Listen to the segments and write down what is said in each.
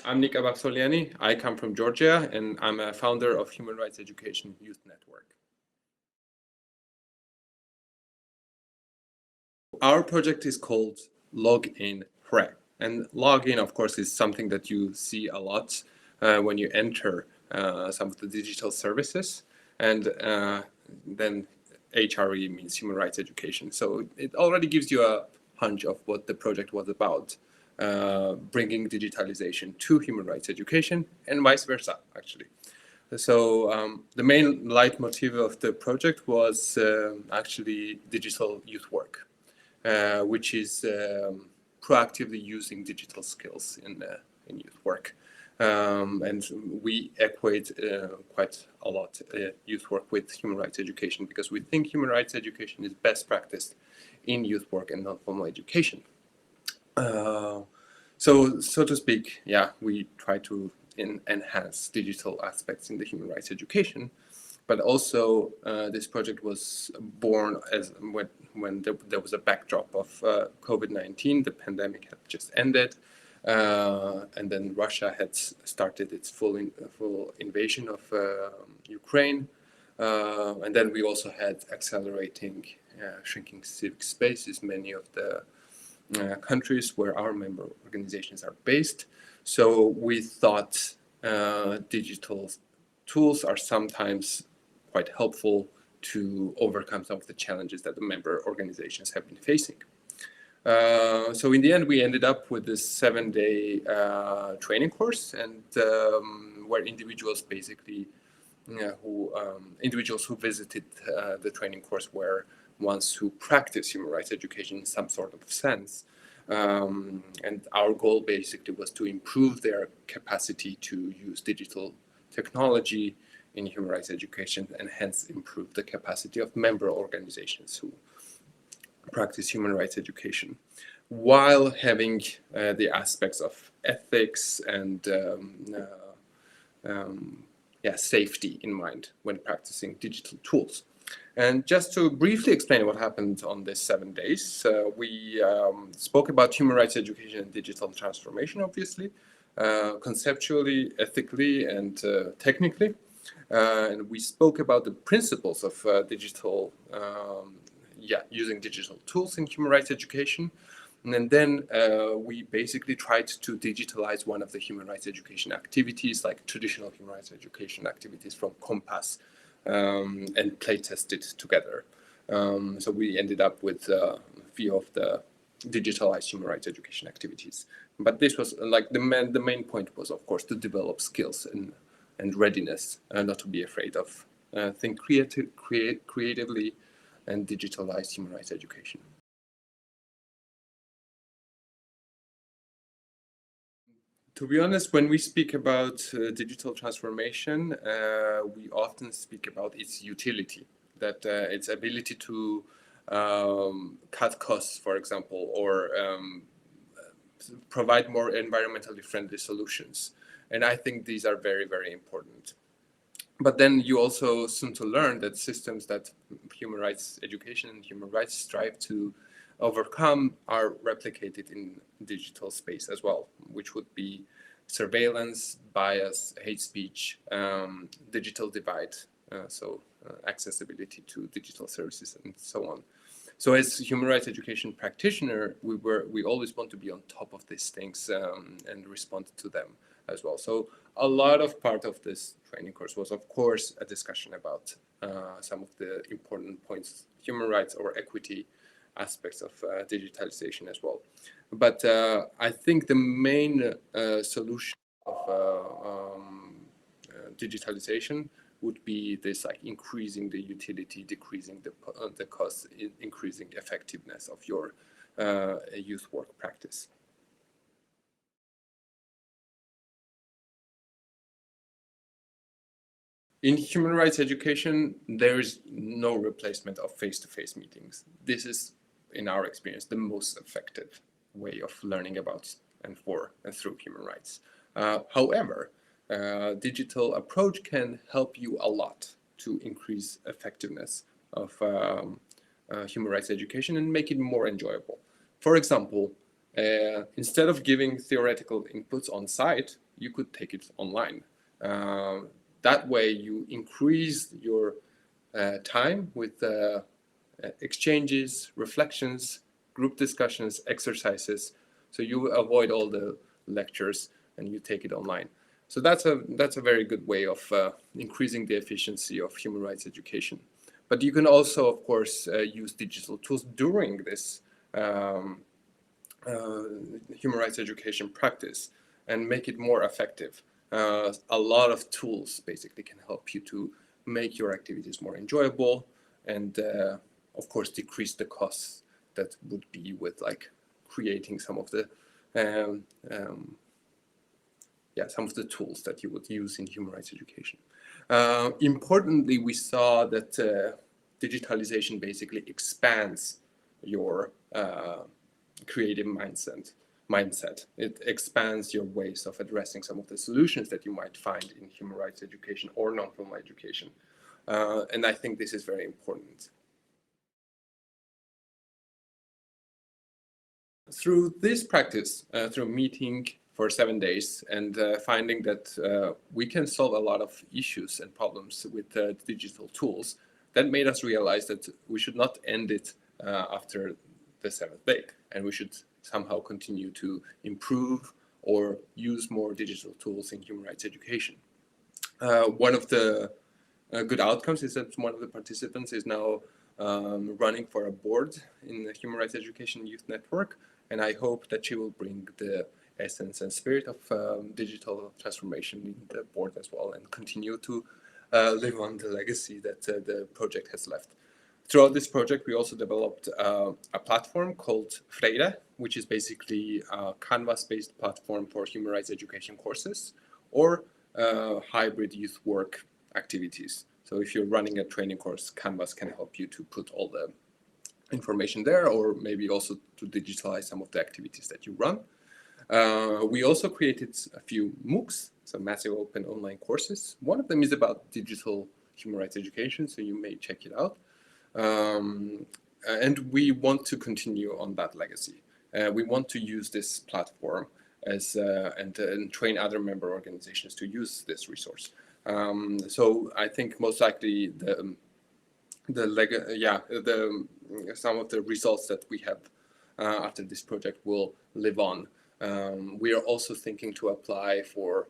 I'm Nika Bakhsoliani. I come from Georgia, and I'm a founder of Human Rights Education Youth Network. Our project is called Login Hre. And login, of course, is something that you see a lot when you enter some of the digital services. And then HRE means Human Rights Education. So it already gives you a hunch of what the project was about. Bringing digitalization to human rights education and vice versa, actually. So the main leitmotif of the project was actually digital youth work, which is proactively using digital skills in youth work. And we equate quite a lot youth work with human rights education because we think human rights education is best practiced in youth work and non-formal education. So to speak, yeah, we try to enhance digital aspects in the human rights education, but also this project was born as when there was a backdrop of COVID-19. The pandemic had just ended, and then Russia had started its full invasion of Ukraine, and then we also had accelerating, shrinking civic spaces. Many of the countries where our member organizations are based. So we thought digital tools are sometimes quite helpful to overcome some of the challenges that the member organizations have been facing. So in the end, we ended up with this 7-day training course, and where individuals basically, individuals who visited the training course were ones who practice human rights education in some sort of sense. And our goal basically was to improve their capacity to use digital technology in human rights education and hence improve the capacity of member organizations who practice human rights education while having the aspects of ethics and safety in mind when practicing digital tools. And just to briefly explain what happened on these 7 days, we spoke about human rights education and digital transformation, obviously, conceptually, ethically, and technically. And we spoke about the principles of using digital tools in human rights education. And then we basically tried to digitalize one of the human rights education activities, like traditional human rights education activities from Compass, and play test it together. So we ended up with a few of the digitalized human rights education activities. But this was like the main point was, of course, to develop skills and readiness, not to be afraid of think creatively and digitalize human rights education. To be honest, when we speak about digital transformation, we often speak about its utility, that its ability to cut costs, for example, or provide more environmentally friendly solutions. And I think these are very, very important. But then you also soon to learn that systems that human rights education and human rights strive to overcome are replicated in digital space as well, which would be surveillance, bias, hate speech, digital divide, accessibility to digital services and so on. So as human rights education practitioner, we always want to be on top of these things and respond to them as well. So a lot of part of this training course was, of course, a discussion about some of the important points, human rights or equity aspects of digitalization as well. But I think the main solution of digitalization would be this, like increasing the utility, decreasing the cost, increasing effectiveness of your youth work practice. In human rights education, there is no replacement of face-to-face meetings. This is, in our experience, the most effective way of learning about and for and through human rights. However, digital approach can help you a lot to increase effectiveness of human rights education and make it more enjoyable. For example, instead of giving theoretical inputs on site, you could take it online. That way you increase your time with exchanges, reflections, group discussions, exercises. So you avoid all the lectures and you take it online. So that's a very good way of increasing the efficiency of human rights education. But you can also, of course, use digital tools during this human rights education practice and make it more effective. A lot of tools basically can help you to make your activities more enjoyable and, of course, decrease the costs that would be with like creating some of the some of the tools that you would use in human rights education. Importantly, we saw that digitalization basically expands your creative mindset. It expands your ways of addressing some of the solutions that you might find in human rights education or non-formal education. And I think this is very important. Through this practice, through meeting for 7 days and finding that we can solve a lot of issues and problems with digital tools, that made us realize that we should not end it after the 7th day, and we should somehow continue to improve or use more digital tools in human rights education. One of the good outcomes is that one of the participants is now running for a board in the Human Rights Education Youth Network, and I hope that she will bring the essence and spirit of digital transformation in the board as well and continue to live on the legacy that the project has left. Throughout this project, we also developed a platform called Freire, which is basically a Canvas-based platform for human rights education courses or hybrid youth work activities. So if you're running a training course, Canvas can help you to put all the information there, or maybe also to digitalize some of the activities that you run. We also created a few MOOCs, so massive open online courses. One of them is about digital human rights education, so you may check it out. And we want to continue on that legacy. We want to use this platform as and train other member organizations to use this resource. So I think most likely some of the results that we have after this project will live on. We are also thinking to apply for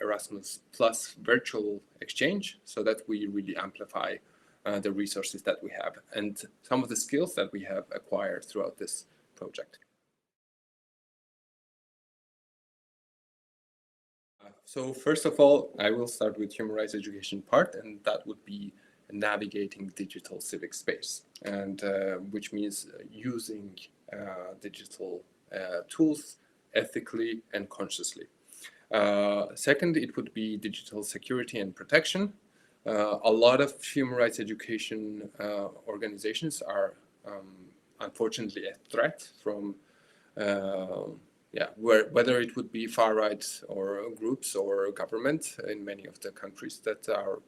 Erasmus Plus virtual exchange so that we really amplify the resources that we have and some of the skills that we have acquired throughout this project. So first of all, I will start with human rights education part, and that would be navigating digital civic space, and which means using digital tools ethically and consciously. Second, it would be digital security and protection. A lot of human rights education organizations are unfortunately a threat from whether it would be far right or groups or government in many of the countries that our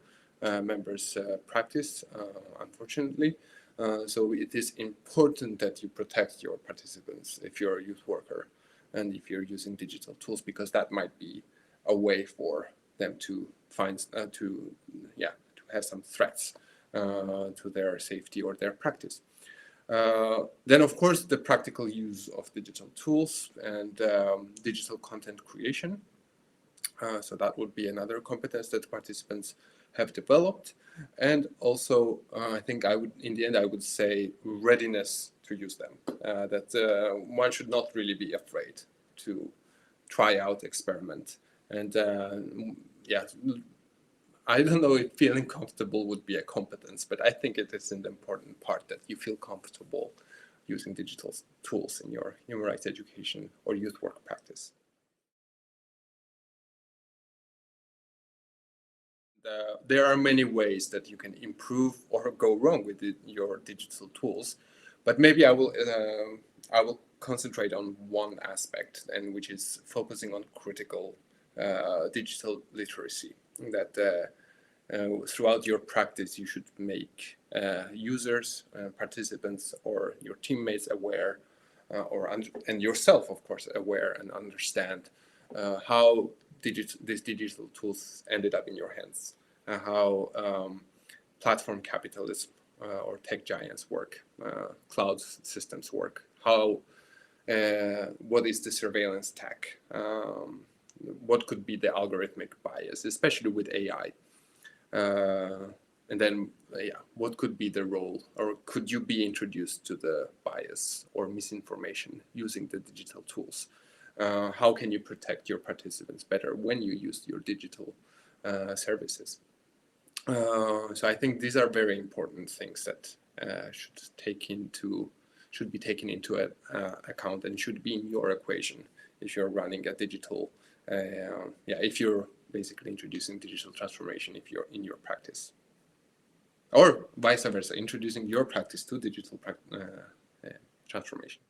members practice, unfortunately. So it is important that you protect your participants if you're a youth worker and if you're using digital tools, because that might be a way for them to find to have some threats to their safety or their practice. Then, of course, the practical use of digital tools and digital content creation. So that would be another competence that participants have developed. And also, I think in the end, I would say readiness to use them. That one should not really be afraid to try out, experiment. And I don't know if feeling comfortable would be a competence, but I think it is an important part that you feel comfortable using digital tools in your human rights education or youth work practice. There are many ways that you can improve or go wrong with your digital tools, but maybe I will concentrate on one aspect, and which is focusing on critical digital literacy. That throughout your practice, you should make users, participants, or your teammates aware, and yourself, of course, aware and understand how these digital tools ended up in your hands, how platform capitalism or tech giants work, cloud systems work, how what is the surveillance tech, what could be the algorithmic bias, especially with AI. And then, what could be the role, or could you be introduced to the bias or misinformation using the digital tools? How can you protect your participants better when you use your digital services? So I think these are very important things that should be taken into account and should be in your equation if you're running a digital, if you're basically introducing digital transformation if you're in your practice, or vice versa, introducing your practice to digital transformation.